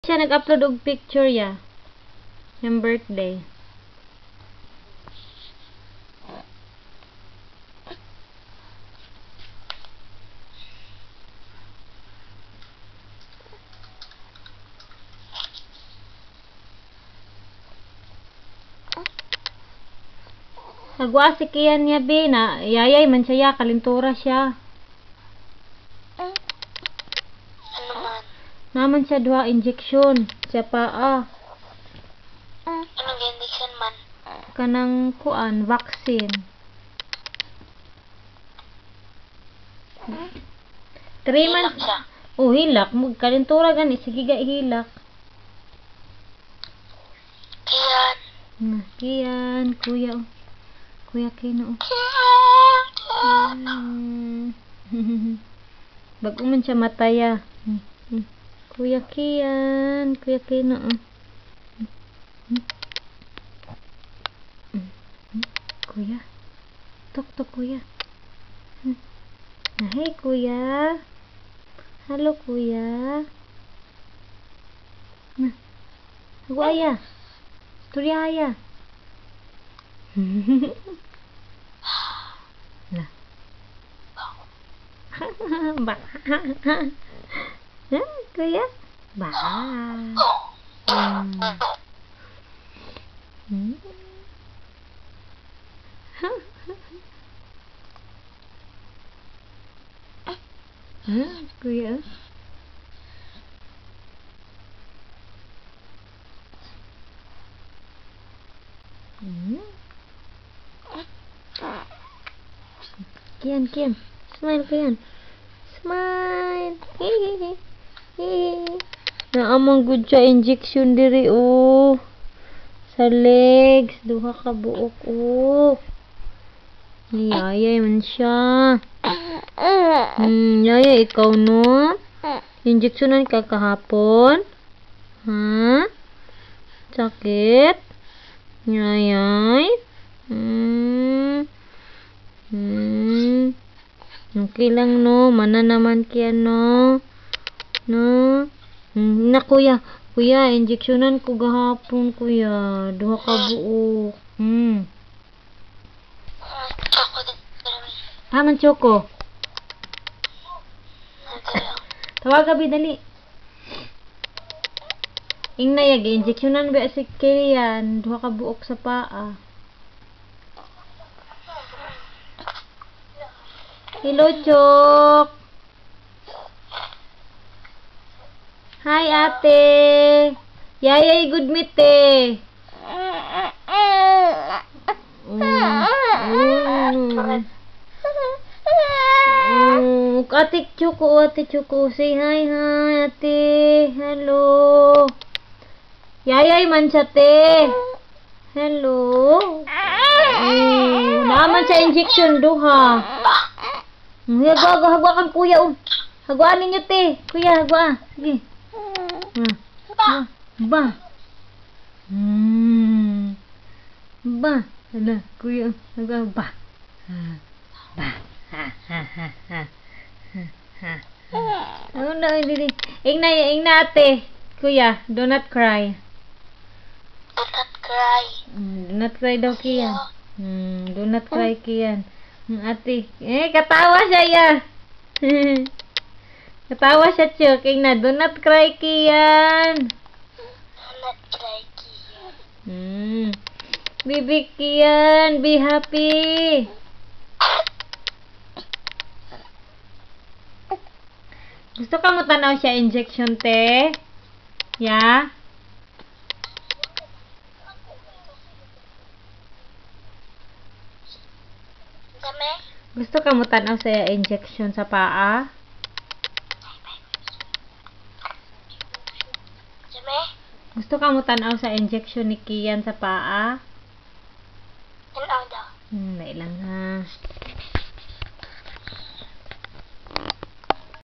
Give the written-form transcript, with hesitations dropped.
Siya nag-upload og picture ya. Yung birthday. Nagwa si Kian niya be na yayay man siya, kalintura siya. Ano man? Naman siya duha injection sa paa. Anong injection man? Kanang kuan, vaccine. 3 Hilak months. siya. Oh, hilak. Kalintura gani. Sige ga hilak. Kian. Kian, kuya. Kuya Kino. Bago man siya mataya. Kuya Kian, Kuya Kino. Kuya. Tok kuya. Hey kuya. Halo kuya. Aku ayah. Tuli ayah. Lah. Ba. Kuya. Ba. Kuya. Kian. Smile, Kian. Smile. Na amang good siya injection diri sa legs. Duha ka buok Yaya man siya. Yaya ikaw no? Injectionan ka kahapon? Ha? Sakit? Yayay? Okay lang no. Mana naman kaya no? No? Na kuya. Kuya, injectionan ko gahapon kuya. Duha ka buok. Ako din. Taman Choco. Tawag gabi dali. Ingnayag injectionan ba si Kian. Duha ka buok sa paa. Hello, Chok. Hi, ate. Yayay, good meet, eh. Ate Choco. Say hi, ate. Hello. Yayay man siya, te. Hello. Naman sa injection, duha. Hagwa kang kuya, Hagwaan ninyo, te. Kuya, hagwa. Sige. Ba. Ba. Hala, kuya. Hagwa, ba. Ba. Ano na, hindi. Ingna, ate. Kuya, do not cry. Do not cry. Do not cry daw, Kian. Do not cry, Kian. Ate. Katawa siya, ya. Katawa siya, Chok. Ingna, do not cry, Kian. Do not cry, Kian. Baby Kian, be happy. Gusto ka mo tanaw siya injection, te? Ya? Dami? Gusto ka mo tanaw sa injection sa paa? Dami? Gusto ka mo tanaw sa injection ni Kian sa paa? Tanaw daw. May lang ha.